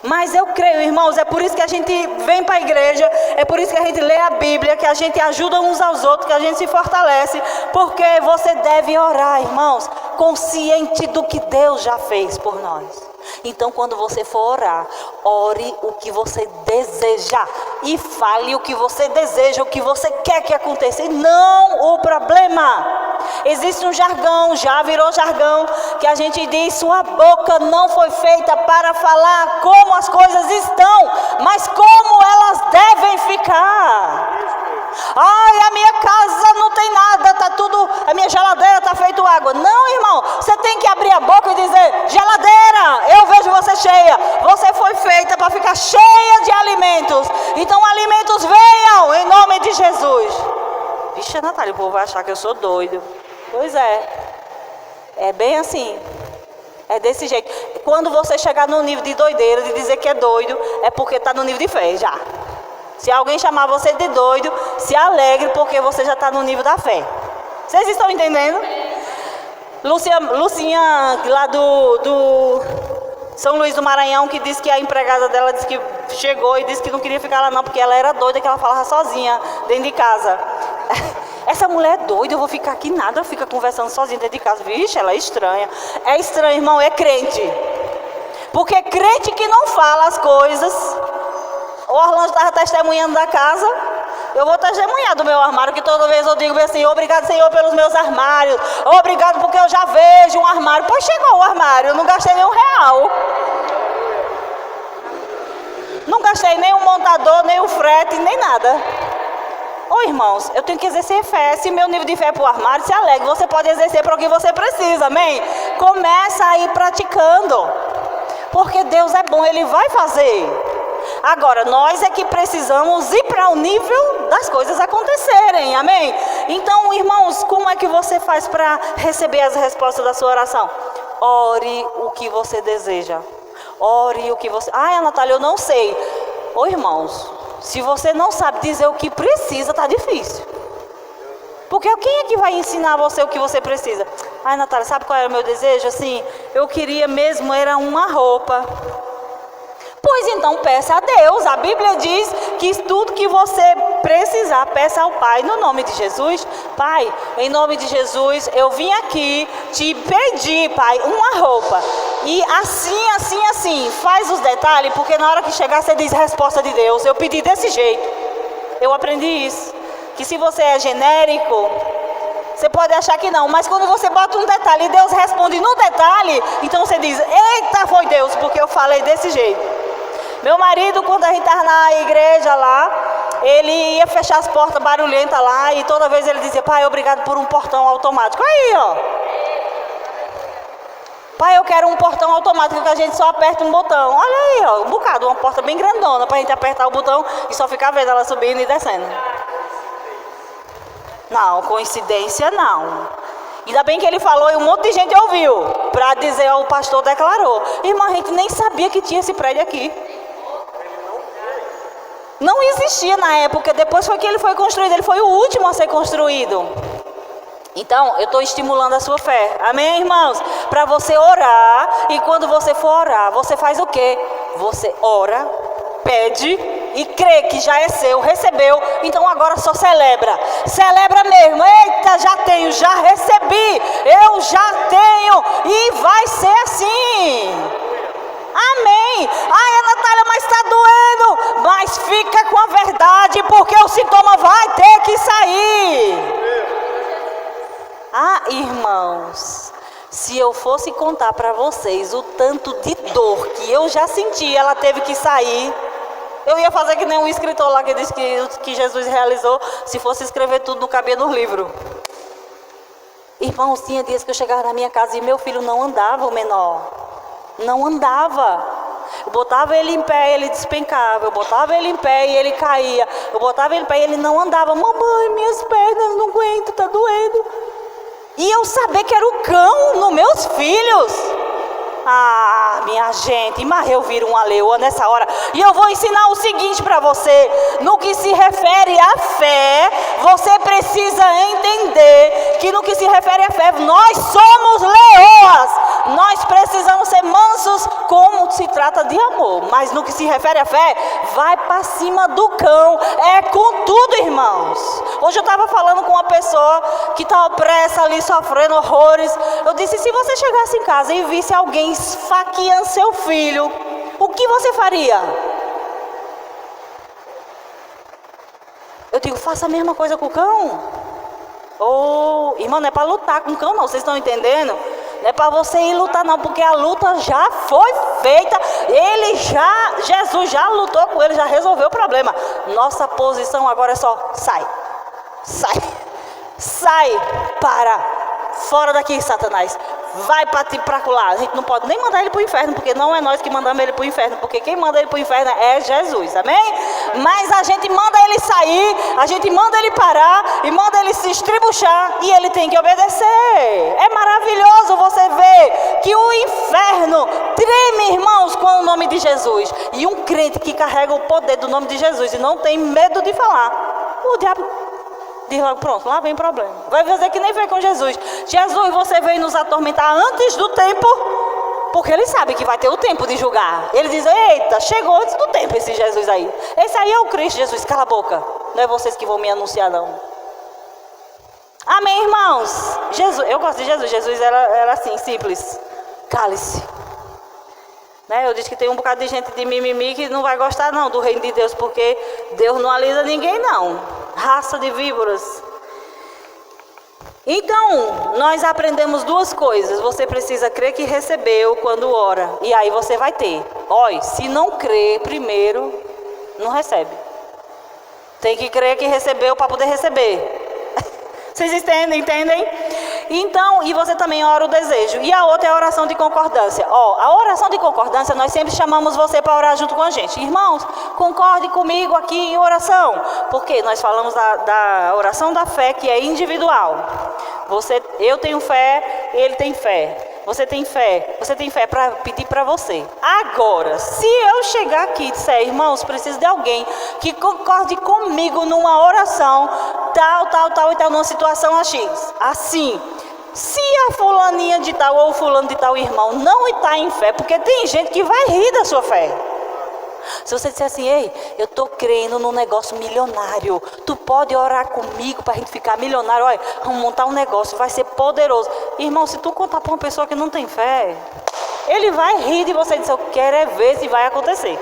Mas eu creio, irmãos, é por isso que a gente vem para a igreja, é por isso que a gente lê a Bíblia, que a gente ajuda uns aos outros, que a gente se fortalece, porque você deve orar, irmãos, consciente do que Deus já fez por nós. Então, quando você for orar, ore o que você deseja e fale o que você deseja, o que você quer que aconteça, e não o problema. Existe um jargão, já virou jargão, que a gente diz: sua boca não foi feita para falar como as coisas estão, mas como elas devem ficar. Ai, a minha casa não tem nada, tá tudo, a minha geladeira está feito água. Não, irmão, você tem que abrir a boca e dizer: geladeira, eu vejo você cheia. Você foi feita para ficar cheia de alimentos. Então alimentos venham em nome de Jesus. Vixe, Natália, o povo vai achar que eu sou doido. Pois é bem assim. É desse jeito. Quando você chegar no nível de doideira, de dizer que é doido, é porque está no nível de fé já. Se alguém chamar você de doido, se alegre, porque você já está no nível da fé. Vocês estão entendendo? Lucinha lá do São Luís do Maranhão, que disse que a empregada dela disse que chegou e disse que não queria ficar lá não, porque ela era doida, que ela falava sozinha dentro de casa. Essa mulher é doida, eu vou ficar aqui nada, fica conversando sozinha dentro de casa. Vixe, ela é estranha. É estranho, irmão, é crente. Porque crente que não fala as coisas. O Orlando estava testemunhando da casa. Eu vou testemunhar do meu armário, que toda vez eu digo assim, obrigado, Senhor, pelos meus armários. Obrigado porque eu já vejo um armário. Pois chegou o armário, eu não gastei nem R$1. Não gastei nem o montador, nem o frete, nem nada. Ô irmãos, eu tenho que exercer fé. Se meu nível de fé é para o armário, se alegre. Você pode exercer para o que você precisa, amém? Começa a ir praticando. Porque Deus é bom, Ele vai fazer. Agora, nós é que precisamos ir para o nível das coisas acontecerem, amém? Então, irmãos, como é que você faz para receber as respostas da sua oração? Ore o que você deseja. Ore o que você... Ah, Natália, eu não sei. Ô irmãos, se você não sabe dizer o que precisa, tá difícil. Porque quem é que vai ensinar você o que você precisa? Ai, Natália, sabe qual era o meu desejo? Assim, eu queria mesmo, era uma roupa. Pois então peça a Deus. A Bíblia diz que tudo que você precisar, peça ao Pai no nome de Jesus. Pai, em nome de Jesus, eu vim aqui te pedir, Pai, uma roupa. E assim, faz os detalhes, porque na hora que chegar você diz resposta de Deus. Eu pedi desse jeito. Eu aprendi isso. Que se você é genérico, você pode achar que não, mas quando você bota um detalhe e Deus responde no detalhe, então você diz, eita, foi Deus, porque eu falei desse jeito. Meu marido, quando a gente estava na igreja lá, ele ia fechar as portas barulhentas lá e toda vez ele dizia, pai, obrigado por um portão automático. Aí, ó. Pai, eu quero um portão automático que a gente só aperta um botão. Olha aí, ó, um bocado, uma porta bem grandona para a gente apertar o botão e só ficar vendo ela subindo e descendo. Não, coincidência não. Ainda bem que ele falou e um monte de gente ouviu, para dizer, ó, o pastor declarou. Irmão, a gente nem sabia que tinha esse prédio aqui. Não existia na época, depois foi que ele foi construído, ele foi o último a ser construído. Então, eu estou estimulando a sua fé, amém, irmãos? Para você orar, e quando você for orar, você faz o quê? Você ora, pede e crê que já é seu, recebeu, então agora só celebra. Celebra mesmo, eita, já tenho, já recebi, eu já tenho, e vai ser assim. Amém. Ai, Natália, mas está doendo. Mas fica com a verdade, porque o sintoma vai ter que sair. Ah, irmãos, se eu fosse contar para vocês o tanto de dor que eu já senti, ela teve que sair. Eu ia fazer que nem um escritor lá que disse que Jesus realizou. Se fosse escrever tudo, não cabia no livro. Irmãos, tinha dias que eu chegava na minha casa e meu filho não andava, o menor. Não andava. Eu botava ele em pé e ele despencava. Eu botava ele em pé e ele caía. Eu botava ele em pé e ele não andava. Mamãe, minhas pernas não aguento, tá doendo. E eu saber que era o cão nos meus filhos. Ah, minha gente, mas eu viro uma leoa nessa hora. E eu vou ensinar o seguinte para você. No que se refere à fé, você precisa entender que no que se refere à fé, nós somos leoas. Nós precisamos ser mansos como se trata de amor. Mas no que se refere à fé, vai para cima do cão. É com tudo, irmãos. Hoje eu estava falando com uma pessoa que está opressa ali, sofrendo horrores. Eu disse, se você chegasse em casa e visse alguém esfaqueando seu filho, o que você faria? Eu digo, faça a mesma coisa com o cão. Oh, irmão, não é para lutar com o cão não, vocês estão entendendo? Não é para você ir lutar não, porque a luta já foi feita. Jesus já lutou com ele, já resolveu o problema. Nossa posição agora é só, sai, fora daqui, Satanás. Vai para lá. A gente não pode nem mandar ele para o inferno, porque não é nós que mandamos ele para o inferno, porque quem manda ele para o inferno é Jesus, amém? Mas a gente manda ele sair, a gente manda ele parar e manda ele se estribuchar e ele tem que obedecer. É maravilhoso você ver que o inferno treme, irmãos, com o nome de Jesus. E um crente que carrega o poder do nome de Jesus e não tem medo de falar, o diabo diz logo, pronto, lá vem o problema. Vai fazer que nem foi com Jesus. Jesus, você veio nos atormentar antes do tempo Porque ele sabe que vai ter o tempo de julgar. Ele diz, eita, chegou antes do tempo esse Jesus aí. Esse aí é o Cristo Jesus, cala a boca. Não é vocês que vão me anunciar, não. Amém, irmãos? Jesus, eu gosto de Jesus. Jesus era assim, simples. Cale-se. Né? Eu disse que tem um bocado de gente de mimimi que não vai gostar não do reino de Deus, porque Deus não alisa ninguém não. Raça de víboras. Então, nós aprendemos duas coisas. Você precisa crer que recebeu quando ora. E aí você vai ter. Olha, se não crer primeiro, não recebe. Tem que crer que recebeu para poder receber. Vocês entendem? Então, e você também ora o desejo. E a outra é a oração de concordância. A oração de concordância, nós sempre chamamos você para orar junto com a gente. Irmãos, concorde comigo aqui em oração. Porque nós falamos da oração da fé, que é individual. Eu tenho fé, ele tem fé. Você tem fé para pedir para você. Agora, se eu chegar aqui e disser, irmãos, preciso de alguém que concorde comigo numa oração, tal e tal, numa situação assim, se a fulaninha de tal ou fulano de tal irmão não está em fé, porque tem gente que vai rir da sua fé. Se você disser assim, ei, eu estou crendo num negócio milionário, tu pode orar comigo para a gente ficar milionário, olha, vamos montar um negócio, vai ser poderoso. Irmão, se tu contar para uma pessoa que não tem fé, ele vai rir de você e dizer, eu quero é ver se vai acontecer.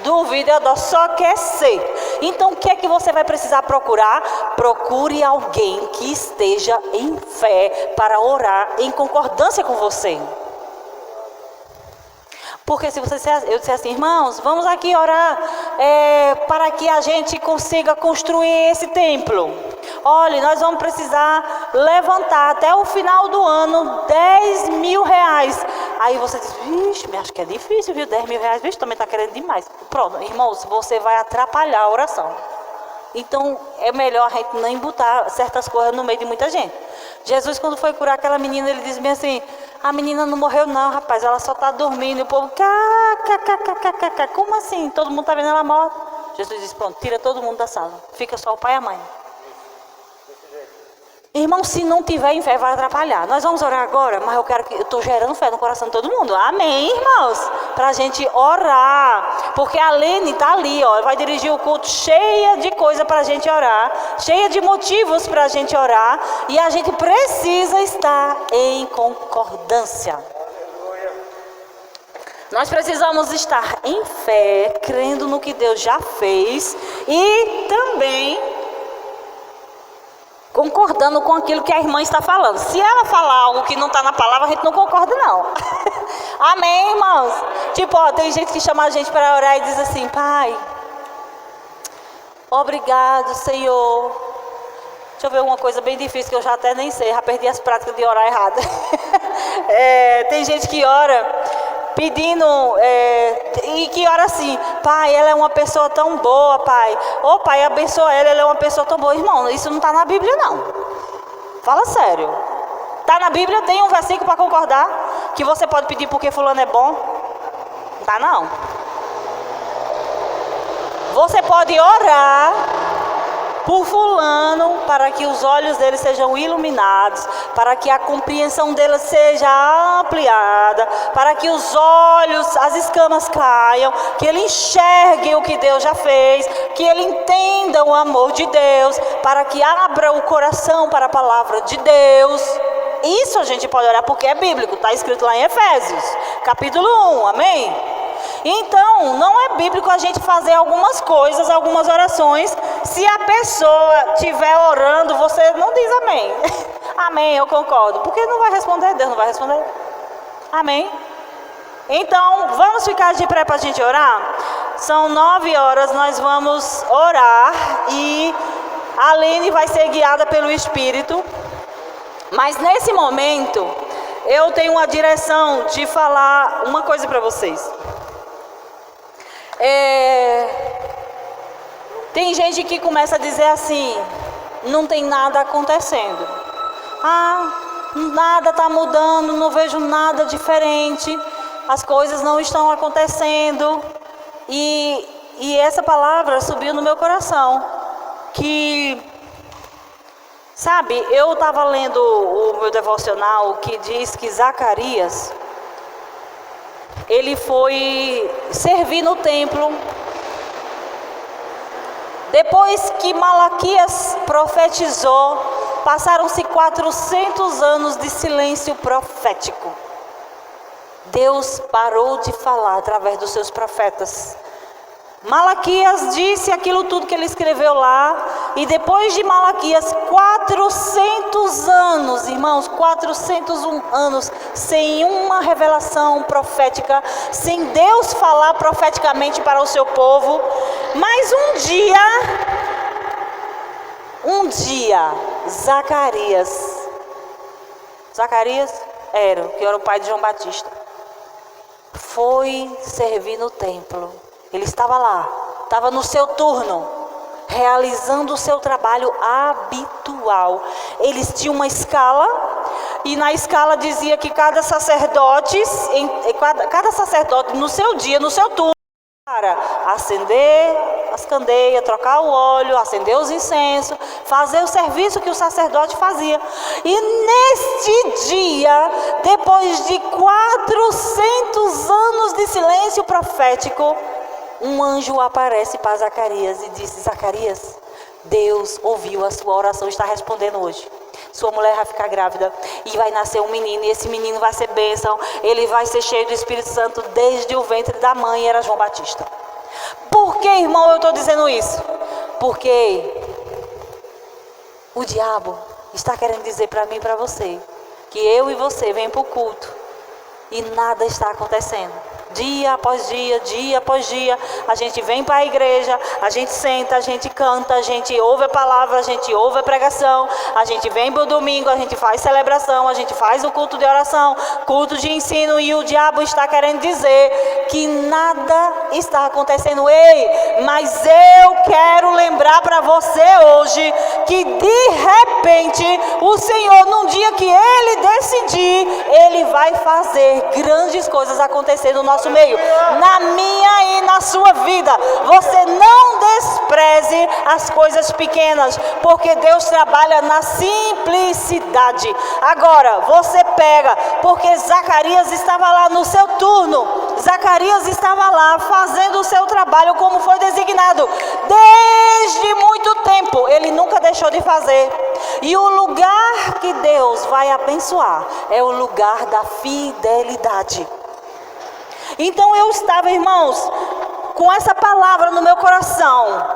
Duvida, eu dou, só quer ser. Então o que é que você vai precisar procurar? Procure alguém que esteja em fé para orar em concordância com você. Porque se eu disser assim, irmãos, vamos aqui orar para que a gente consiga construir esse templo. Olha, nós vamos precisar levantar até o final do ano 10 mil reais. Aí você diz, vixe, acho que é difícil, viu? 10 mil reais, vixe, também está querendo demais. Pronto, irmãos, você vai atrapalhar a oração. Então, é melhor a gente não botar certas coisas no meio de muita gente. Jesus, quando foi curar aquela menina, ele disse bem assim, a menina não morreu não, rapaz, ela só está dormindo. E o povo, como assim? Todo mundo está vendo ela morta. Jesus disse, pronto, tira todo mundo da sala. Fica só o pai e a mãe. Irmão, se não tiver em fé, vai atrapalhar. Nós vamos orar agora, mas eu estou gerando fé no coração de todo mundo. Amém, irmãos? Para a gente orar. Porque a Lene está ali, vai dirigir o culto cheia de coisa para a gente orar. Cheia de motivos para a gente orar. E a gente precisa estar em concordância. Nós precisamos estar em fé, crendo no que Deus já fez. E também concordando com aquilo que a irmã está falando. Se ela falar algo que não está na palavra, a gente não concorda não. Amém, irmãos? Tipo, tem gente que chama a gente para orar e diz assim, Pai, obrigado, Senhor. Deixa eu ver uma coisa bem difícil que eu já até nem sei, já perdi as práticas de orar errado. Tem gente que ora pedindo, e que ora assim, Pai, ela é uma pessoa tão boa, Pai. Ô Pai, abençoa ela é uma pessoa tão boa. Irmão, isso não está na Bíblia não. Fala sério. Está na Bíblia, tem um versículo para concordar, que você pode pedir porque fulano é bom? Não está não. Você pode orar por fulano, para que os olhos dele sejam iluminados, para que a compreensão dele seja ampliada, para que os olhos, as escamas caiam, que ele enxergue o que Deus já fez, que ele entenda o amor de Deus, para que abra o coração para a palavra de Deus. Isso a gente pode orar porque é bíblico, está escrito lá em Efésios, capítulo 1, amém? Então, não é bíblico a gente fazer algumas coisas, algumas orações, se a pessoa estiver orando, você não diz amém. Amém, eu concordo. Porque não vai responder, Deus não vai responder. Amém? Então, vamos ficar de pé para a gente orar? São 9 horas, nós vamos orar e a Aline vai ser guiada pelo Espírito. Mas nesse momento, eu tenho uma direção de falar uma coisa para vocês. Tem gente que começa a dizer assim, não tem nada acontecendo. Nada está mudando, não vejo nada diferente, as coisas não estão acontecendo. E essa palavra subiu no meu coração, que, sabe, eu estava lendo o meu devocional que diz que Zacarias, ele foi servir no templo. Depois que Malaquias profetizou, passaram-se 400 anos de silêncio profético. Deus parou de falar através dos seus profetas. Malaquias disse aquilo tudo que ele escreveu lá, e depois de Malaquias, 400 anos, irmãos, 401 anos, sem uma revelação profética, sem Deus falar profeticamente para o seu povo. Mas um dia, Zacarias que era o pai de João Batista, foi servir no templo. Ele estava lá, estava no seu turno, realizando o seu trabalho habitual. Eles tinham uma escala, e na escala dizia que cada sacerdote no seu dia, no seu turno, para acender as candeias, trocar o óleo, acender os incensos, fazer o serviço que o sacerdote fazia. E neste dia, depois de 400 anos de silêncio profético, um anjo aparece para Zacarias e disse: Zacarias, Deus ouviu a sua oração e está respondendo hoje. Sua mulher vai ficar grávida e vai nascer um menino, e esse menino vai ser bênção, ele vai ser cheio do Espírito Santo desde o ventre da mãe, era João Batista. Por que, irmão, eu estou dizendo isso? Porque o diabo está querendo dizer para mim e para você que eu e você vem para o culto e nada está acontecendo. Dia após dia, dia após dia, a gente vem para a igreja, a gente senta, a gente canta, a gente ouve a palavra, a gente ouve a pregação, a gente vem para o domingo, a gente faz celebração, a gente faz o culto de oração, culto de ensino, e o diabo está querendo dizer que nada está acontecendo. Ei, mas eu quero lembrar para você hoje que de repente o Senhor, num dia que Ele decidir, Ele vai fazer grandes coisas acontecer no nosso meio, na minha e na sua vida. Você não despreze as coisas pequenas, porque Deus trabalha na simplicidade. Agora, você pega, porque Zacarias estava lá no seu turno, Zacarias estava lá fazendo o seu trabalho como foi designado, desde muito tempo, ele nunca deixou de fazer. E o lugar que Deus vai abençoar é o lugar da fidelidade. Então eu estava, irmãos, com essa palavra no meu coração,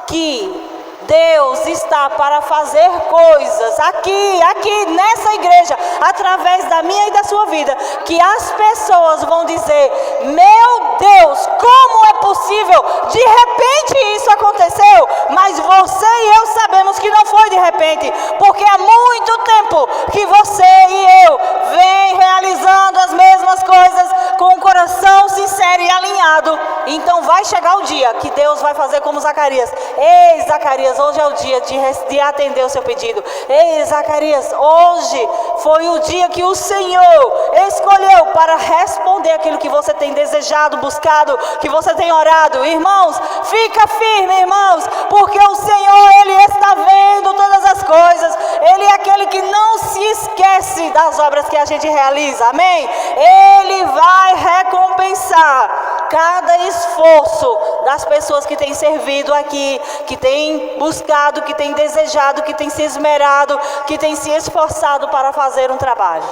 que Deus está para fazer coisas aqui nessa igreja, através da minha e da sua vida, que as pessoas vão dizer: meu Deus, como é possível? De repente isso aconteceu. Mas você e eu sabemos que não foi de repente, porque há muito tempo que você e eu vem realizando as mesmas coisas com o coração sincero e alinhado. Então vai chegar o dia que Deus vai fazer como Zacarias. Ei, Zacarias, hoje é o dia de atender o seu pedido. Ei, Zacarias, hoje foi o dia que o Senhor escolheu para responder aquilo que você tem desejado, buscado, que você tem orado. Irmãos, fica firme, irmãos, porque o Senhor, Ele está vendo todas as coisas. Ele é aquele que não se esquece das obras que a gente realiza, amém? Ele vai recompensar cada esforço das pessoas que têm servido aqui, que têm buscado, que têm desejado, que têm se esmerado, que têm se esforçado para fazer um trabalho.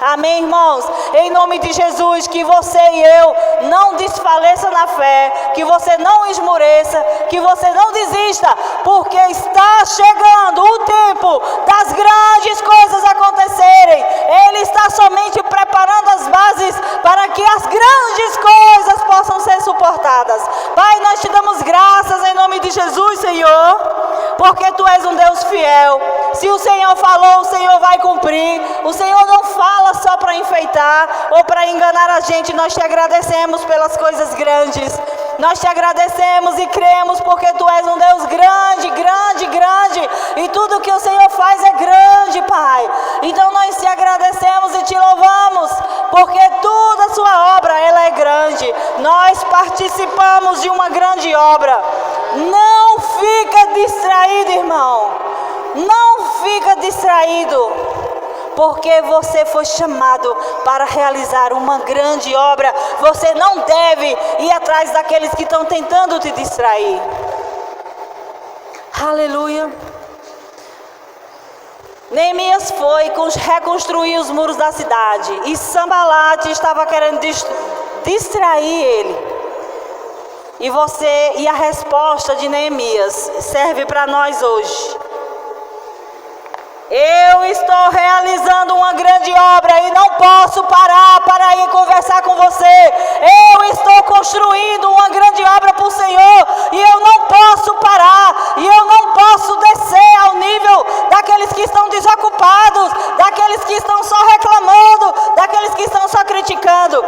Amém, irmãos? Em nome de Jesus, que você e eu não desfaleça na fé, que você não esmoreça, que você não desista, porque está chegando o tempo das grandes coisas acontecerem. Ele está somente preparando as bases para que as grandes coisas possam ser suportadas. Pai, nós te damos graças em nome de Jesus, Senhor, porque Tu és um Deus fiel. Se o Senhor falou, o Senhor vai cumprir. O Senhor não fala só para enfeitar ou para enganar a gente. Nós te agradecemos pelas coisas grandes. Nós te agradecemos e cremos porque Tu és um Deus grande, grande, grande. E tudo que o Senhor faz é grande, Pai. Então nós te agradecemos e te louvamos, porque toda a Sua obra, ela é grande. Nós participamos de uma grande obra. Não fica distraído, irmão. Não fica distraído. porque você foi chamado para realizar uma grande obra. Você não deve ir atrás daqueles que estão tentando te distrair. Aleluia. Neemias foi reconstruir os muros da cidade e Sambalate estava querendo distrair ele. E a resposta de Neemias serve para nós hoje. Eu estou realizando uma grande obra e não posso parar para ir conversar com você. Eu estou construindo uma grande obra para o Senhor e eu não posso parar. E eu não posso descer ao nível daqueles que estão desocupados, daqueles que estão só reclamando, daqueles que estão só criticando.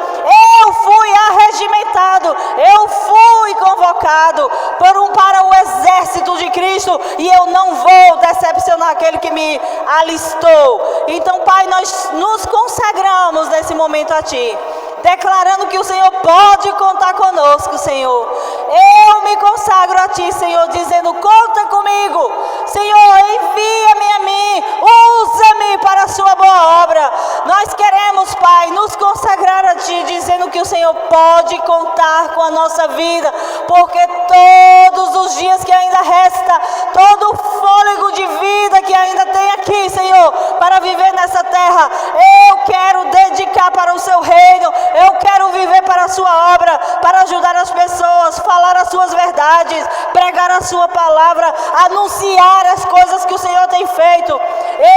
Eu fui arregimentado, eu fui convocado para o exército de Cristo e eu não vou decepcionar aquele que me alistou. Então, Pai, nós nos consagramos nesse momento a Ti, declarando que o Senhor pode contar conosco, Senhor. Eu me consagro a Ti, Senhor, dizendo: conta comigo, Senhor, envia-me a mim, usa-me para a Sua boa obra. Nós queremos, Pai, nos consagrar a Ti, dizendo que o Senhor pode contar com a nossa vida, porque todos os dias que ainda resta, todo o fôlego de vida que ainda tem aqui, Senhor, para viver nessa terra, eu quero dedicar para o Seu reino, eu quero viver para a Sua obra, para ajudar as pessoas, falar as Suas verdades, pregar a Sua palavra, anunciar as coisas que o Senhor tem feito.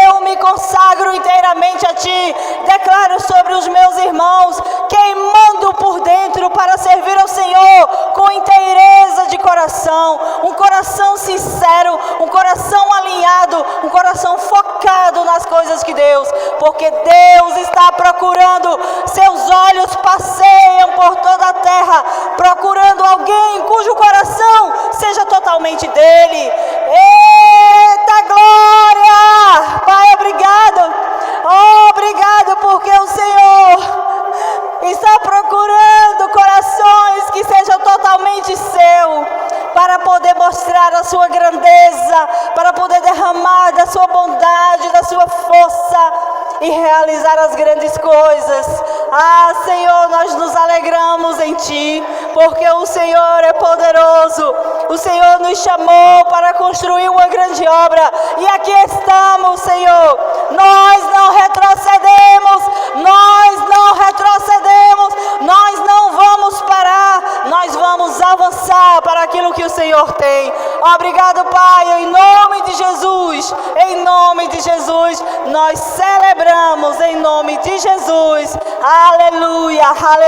Eu me consagro inteiramente a Ti, declaro sobre os meus irmãos, queimando por dentro para servir ao Senhor com inteireza de coração, um coração sincero, um coração alinhado, um coração focado nas coisas de Deus, porque Deus está procurando, seus olhos passeiam por toda a terra, procurando alguém cujo coração seja totalmente dele. Eita glória! Pai, obrigado, obrigado, porque o Senhor está procurando corações que sejam totalmente seu, para poder mostrar a Sua grandeza, para poder derramar da Sua bondade, da Sua força e realizar as grandes coisas. Ah, Senhor, nós nos alegramos em Ti, porque o Senhor é poderoso. O Senhor nos chamou para construir uma grande obra e aqui estamos, Senhor. Nós não retrocedemos, nós não vamos parar, nós vamos avançar para aquilo que o Senhor tem. Obrigado, Pai, em nome de Jesus, nós celebramos em nome de Jesus. Aleluia, aleluia.